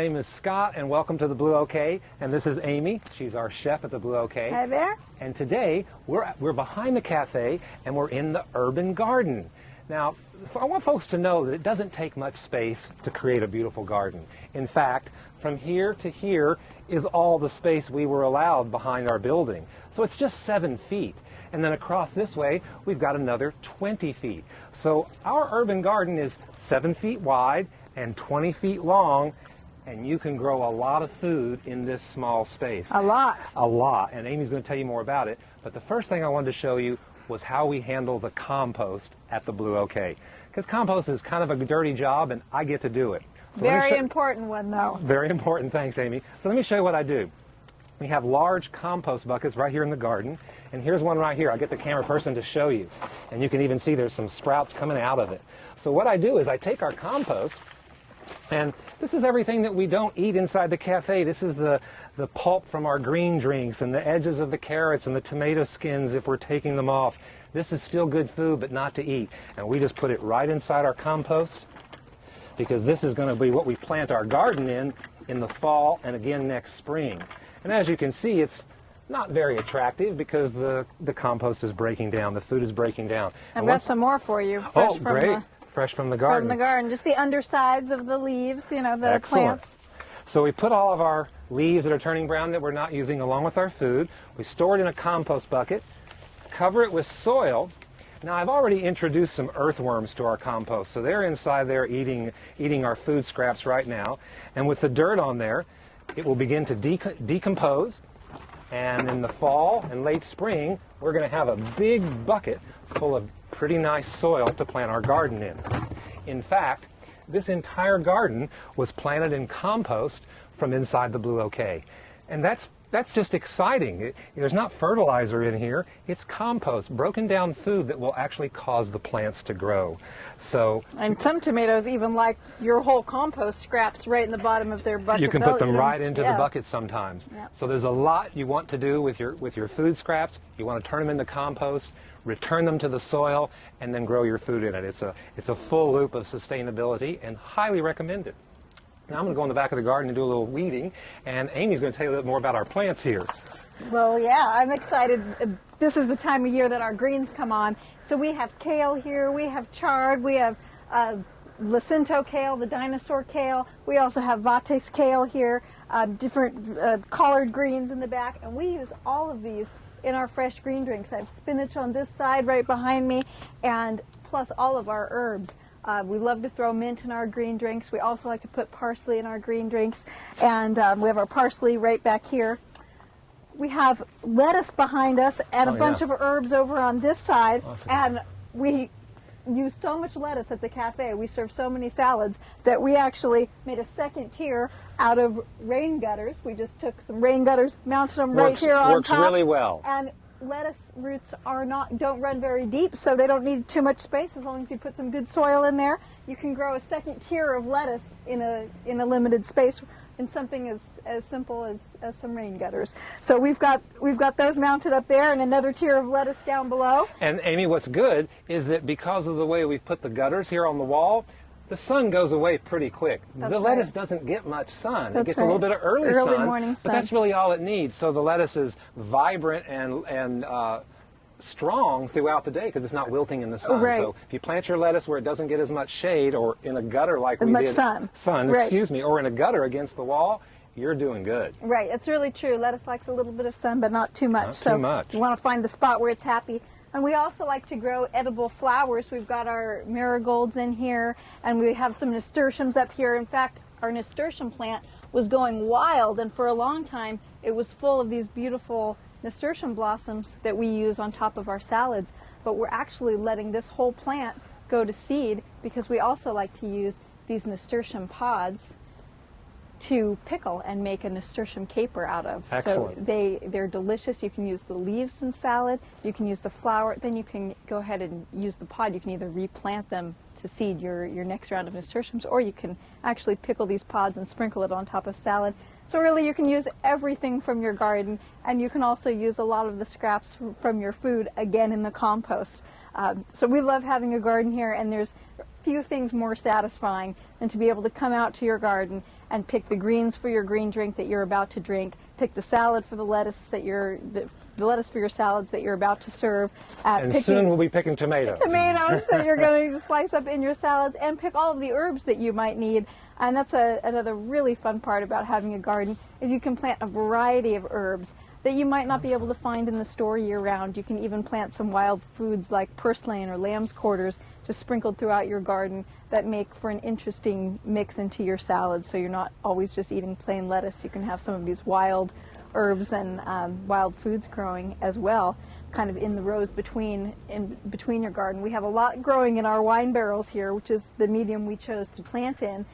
name is Scott, and welcome to the Blue OK. And this is Amy. She's our chef at the Blue OK. Hi there. And today we're behind the cafe, and we're in the urban garden. Now, I want folks to know that it doesn't take much space to create a beautiful garden. In fact, from here to here is all the space we were allowed behind our building. So it's just 7 feet. And then across this way, we've got another 20 feet. So our urban garden is 7 feet wide and 20 feet long, and you can grow a lot of food in this small space. A lot. A lot. And Amy's going to tell you more about it. But the first thing I wanted to show you was how we handle the compost at the Blue OK. Because compost is kind of a dirty job, and I get to do it. So Very important one, though. Very important. Thanks, Amy. So let me show you what I do. We have large compost buckets right here in the garden, and here's one right here. I'll get the camera person to show you, and you can even see there's some sprouts coming out of it. So what I do is I take our compost, and this is everything that we don't eat inside the cafe. This is the pulp from our green drinks and the edges of the carrots and the tomato skins if we're taking them off. This is still good food, but not to eat. And we just put it right inside our compost, because this is going to be what we plant our garden in the fall and again next spring. And as you can see, it's not very attractive because the compost is breaking down, the food is breaking down. I've got some more for you. Fresh from great. Fresh from the garden. From the garden, just the undersides of the leaves, you know, the Excellent. plants. So we put all of our leaves that are turning brown that we're not using along with our food. We store it in a compost bucket, cover it with soil. Now, I've already introduced some earthworms to our compost, so they're inside there eating our food scraps right now. And with the dirt on there, it will begin to decompose, and in the fall and late spring, we're going to have a big bucket full of pretty nice soil to plant our garden in. In fact, this entire garden was planted in compost from inside the Blue OK. And that's just exciting. There's not fertilizer in here. It's compost, broken down food that will actually cause the plants to grow. So, and some tomatoes even like your whole compost scraps right in the bottom of their bucket. You can put them right into the bucket sometimes. Yep. So there's a lot you want to do with your food scraps. You want to turn them into compost, return them to the soil, and then grow your food in it. It's a full loop of sustainability and highly recommended. Now I'm going to go in the back of the garden and do a little weeding, and Amy's going to tell you a little more about our plants here. Well, yeah, I'm excited. This is the time of year that our greens come on. So we have kale here, we have chard, we have Jacinto kale, the dinosaur kale. We also have Vates kale here, different collard greens in the back, and we use all of these in our fresh green drinks. I have spinach on this side right behind me, and plus all of our herbs. We love to throw mint in our green drinks. We also like to put parsley in our green drinks. And we have our parsley right back here. We have lettuce behind us and a bunch of herbs over on this side. Awesome. And we use so much lettuce at the cafe. We serve so many salads that we actually made a second tier out of rain gutters. We just took some rain gutters, mounted them right here on top. Works really well. And lettuce roots don't run very deep, so they don't need too much space. As long as you put some good soil in there, you can grow a second tier of lettuce in a limited space in something as simple as some rain gutters. So we've got those mounted up there, and another tier of lettuce down below. And Amy, what's good is that because of the way we've put the gutters here on the wall, the sun goes away pretty quick. The lettuce doesn't get much sun. It gets a little bit of early sun, morning sun, but that's really all it needs. So the lettuce is vibrant and strong throughout the day because it's not wilting in the sun. Right. So if you plant your lettuce where it doesn't get as much shade, or in a gutter like we did, or in a gutter against the wall, you're doing good. Right, it's really true. Lettuce likes a little bit of sun, but not too much. Not too much. You want to find the spot where it's happy. And we also like to grow edible flowers. We've got our marigolds in here, and we have some nasturtiums up here. In fact, our nasturtium plant was going wild, and for a long time it was full of these beautiful nasturtium blossoms that we use on top of our salads. But we're actually letting this whole plant go to seed because we also like to use these nasturtium pods to pickle and make a nasturtium caper out of. Excellent. So they're delicious. You can use the leaves in salad, you can use the flower, then you can go ahead and use the pod. You can either replant them to seed your next round of nasturtiums, or you can actually pickle these pods and sprinkle it on top of salad. So really you can use everything from your garden, and you can also use a lot of the scraps from your food again in the compost. So we love having a garden here, and there's few things more satisfying than to be able to come out to your garden and pick the greens for your green drink that you're about to drink, pick the salad for the lettuce that the lettuce for your salads that you're about to serve. And soon we'll be picking tomatoes. Tomatoes that you're going to slice up in your salads, and pick all of the herbs that you might need. And that's another really fun part about having a garden, is you can plant a variety of herbs that you might not be able to find in the store year-round. You can even plant some wild foods like purslane or lamb's quarters just sprinkled throughout your garden that make for an interesting mix into your salad, so you're not always just eating plain lettuce. You can have some of these wild herbs and wild foods growing as well, kind of in the rows between your garden. We have a lot growing in our wine barrels here, which is the medium we chose to plant in.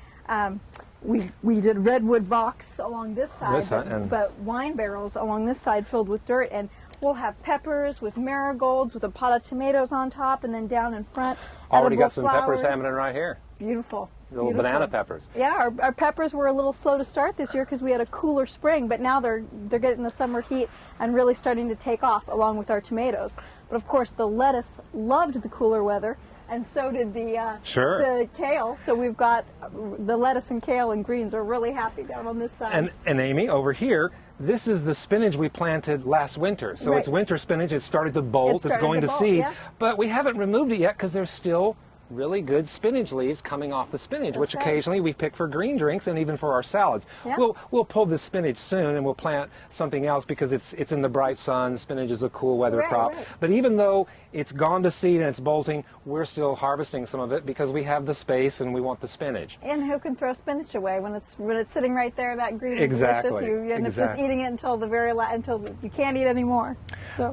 We did redwood box along this side, but wine barrels along this side filled with dirt, and we'll have peppers with marigolds with a pot of tomatoes on top, and then down in front, already got some flowers. peppers happening right here. Beautiful. Little Beautiful. banana peppers. Yeah, our peppers were a little slow to start this year because we had a cooler spring, but now they're getting the summer heat and really starting to take off along with our tomatoes. But of course, the lettuce loved the cooler weather, and so did the kale. So we've got the lettuce and kale and greens are really happy down on this side. And Amy, over here, this is the spinach we planted last winter. So It's winter spinach. It started to bolt. It's going to seed. Yeah. But we haven't removed it yet because there's still really good spinach leaves coming off the spinach, which occasionally we pick for green drinks and even for our salads. Yeah. We'll pull the spinach soon, and we'll plant something else because it's in the bright sun. Spinach is a cool weather crop. Right. But even though it's gone to seed and it's bolting, we're still harvesting some of it because we have the space and we want the spinach. And who can throw spinach away when it's sitting right there, that green and delicious? You end up just eating it until until you can't eat anymore.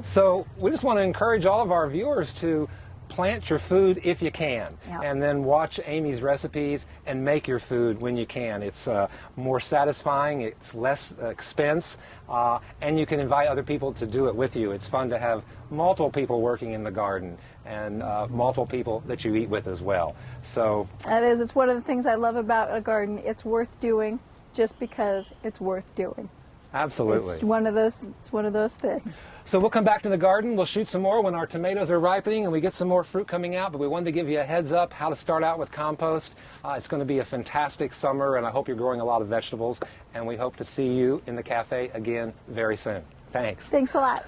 So we just want to encourage all of our viewers to plant your food if you can, and then watch Amy's recipes and make your food when you can. It's more satisfying, it's less expense, and you can invite other people to do it with you. It's fun to have multiple people working in the garden and multiple people that you eat with as well. So it's one of the things I love about a garden. It's worth doing just because it's worth doing. Absolutely. It's one of those things. So we'll come back to the garden. We'll shoot some more when our tomatoes are ripening and we get some more fruit coming out. But we wanted to give you a heads up how to start out with compost. It's going to be a fantastic summer, and I hope you're growing a lot of vegetables. And we hope to see you in the cafe again very soon. Thanks. Thanks a lot.